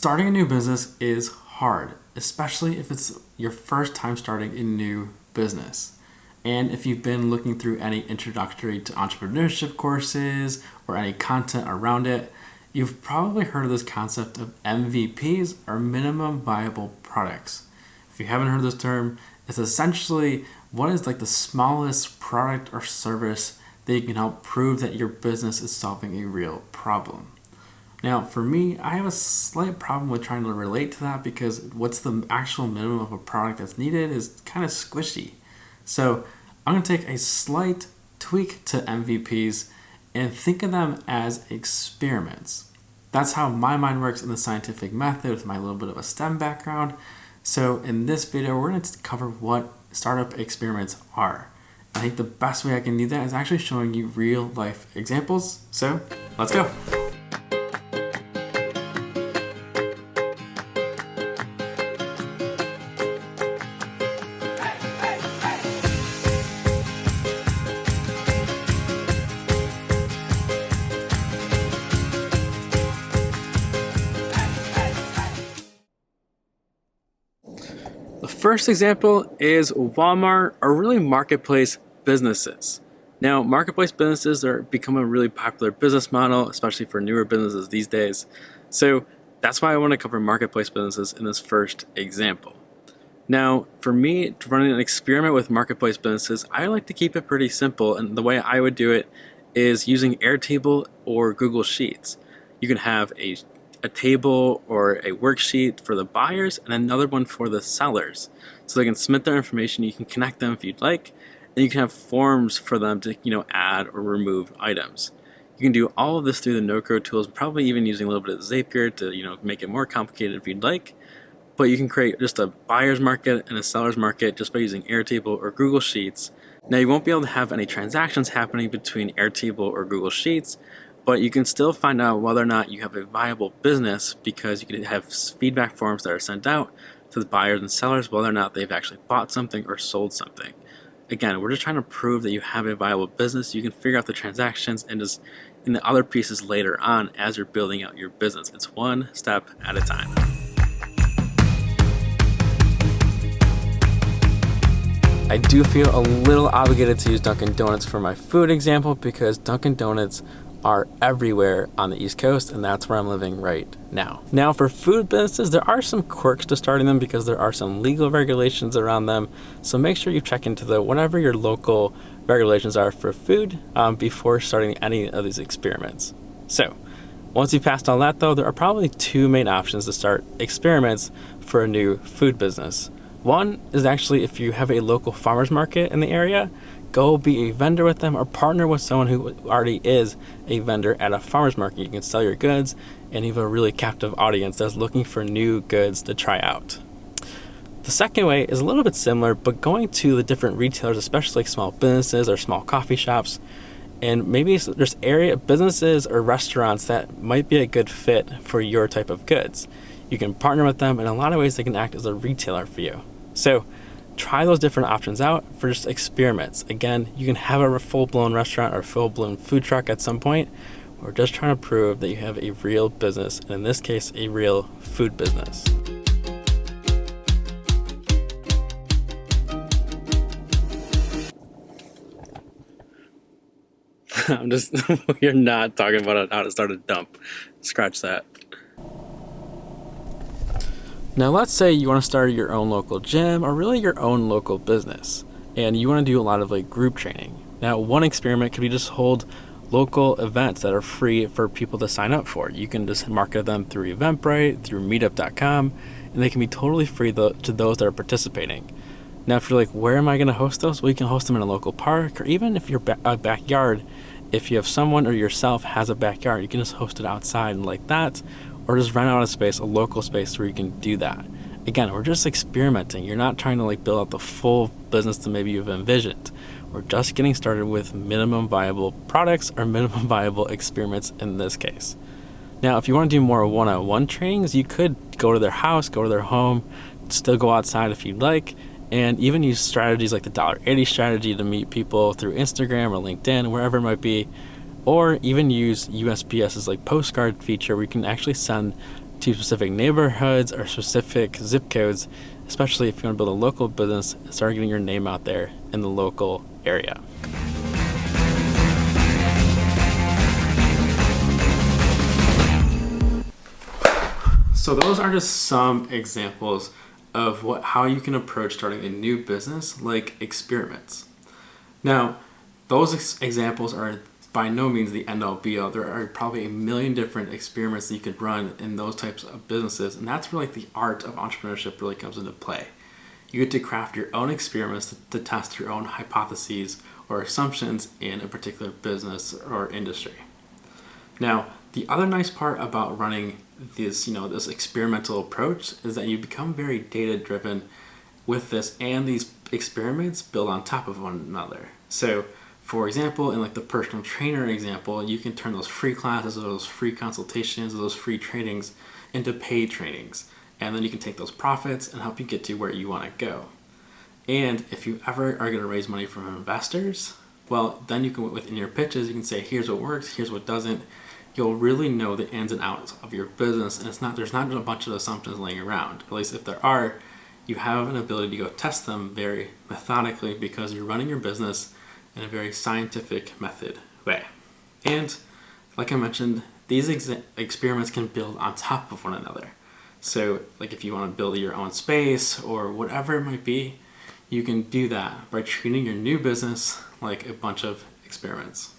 Starting a new business is hard, especially if it's your first time starting a new business. And if you've been looking through any introductory to entrepreneurship courses or any content around it, you've probably heard of this concept of MVPs, or minimum viable products. If you haven't heard this term, it's essentially what is like the smallest product or service that you can help prove that your business is solving a real problem. Now, for me, I have a slight problem with trying to relate to that because what's the actual minimum of a product that's needed is kind of squishy. So I'm going to take a slight tweak to MVPs and think of them as experiments. That's how my mind works in the scientific method with my little bit of a STEM background. So in this video, we're going to cover what startup experiments are. I think the best way I can do that is actually showing you real life examples. So let's go. The first example is Walmart, or really marketplace businesses. Now, marketplace businesses are becoming a really popular business model, especially for newer businesses these days. So that's why I want to cover marketplace businesses in this first example. Now, for me, running an experiment with marketplace businesses, I like to keep it pretty simple, and the way I would do it is using Airtable or Google Sheets. You can have a table or a worksheet for the buyers and another one for the sellers. So they can submit their information, you can connect them if you'd like, and you can have forms for them to, add or remove items. You can do all of this through the no-code tools, probably even using a little bit of Zapier to, make it more complicated if you'd like. But you can create just a buyer's market and a seller's market just by using Airtable or Google Sheets. Now, you won't be able to have any transactions happening between Airtable or Google Sheets, but you can still find out whether or not you have a viable business because you can have feedback forms that are sent out to the buyers and sellers whether or not they've actually bought something or sold something. Again, we're just trying to prove that you have a viable business. You can figure out the transactions and just in the other pieces later on as you're building out your business. It's one step at a time. I do feel a little obligated to use Dunkin' Donuts for my food example because Dunkin' Donuts are everywhere on the East Coast, and that's where I'm living right now. Now, for food businesses, there are some quirks to starting them because there are some legal regulations around them. So make sure you check into whatever your local regulations are for food before starting any of these experiments. So once you've passed all that, though, there are probably two main options to start experiments for a new food business. One is actually if you have a local farmers market in the area, go be a vendor with them or partner with someone who already is a vendor at a farmer's market. You can sell your goods and you have a really captive audience that's looking for new goods to try out. The second way is a little bit similar, but going to the different retailers, especially like small businesses or small coffee shops, and maybe there's area businesses or restaurants that might be a good fit for your type of goods. You can partner with them. In a lot of ways, they can act as a retailer for you. So try those different options out for just experiments. Again, you can have a full-blown restaurant or full-blown food truck at some point. We're just trying to prove that you have a real business, and in this case, a real food business. You're not talking about how to start a dump. Scratch that. Now let's say you want to start your own local gym or really your own local business and you want to do a lot of group training. Now one experiment could be just hold local events that are free for people to sign up for. You can just market them through Eventbrite, through meetup.com, and they can be totally free to those that are participating. Now if you're like, where am I going to host those? Well, you can host them in a local park, or even if your backyard, if you have someone or yourself has a backyard, you can just host it outside and like that. Or just rent out a space, a local space where you can do that. Again, we're just experimenting. You're not trying to build out the full business that maybe you've envisioned. We're just getting started with minimum viable products or minimum viable experiments in this case. Now, if you want to do more one-on-one trainings, you could go to their house, go to their home, still go outside if you'd like, and even use strategies like the $1.80 strategy to meet people through Instagram or LinkedIn, wherever it might be. Or even use USPS's postcard feature where you can actually send to specific neighborhoods or specific zip codes, especially if you want to build a local business and start getting your name out there in the local area. So those are just some examples of how you can approach starting a new business, like experiments. Now, those examples are by no means the end all be all. There are probably a million different experiments that you could run in those types of businesses, and that's where the art of entrepreneurship really comes into play. You get to craft your own experiments to test your own hypotheses or assumptions in a particular business or industry. Now, the other nice part about running this experimental approach is that you become very data driven with this, and these experiments build on top of one another. So, for example, in the personal trainer example, you can turn those free classes or those free consultations or those free trainings into paid trainings. And then you can take those profits and help you get to where you want to go. And if you ever are going to raise money from investors, well, then you can, within your pitches, you can say, here's what works, here's what doesn't. You'll really know the ins and outs of your business, and there's not a bunch of assumptions laying around. At least if there are, you have an ability to go test them very methodically because you're running your business in a very scientific method way. And like I mentioned, these experiments can build on top of one another. So if you want to build your own space or whatever it might be, you can do that by treating your new business like a bunch of experiments.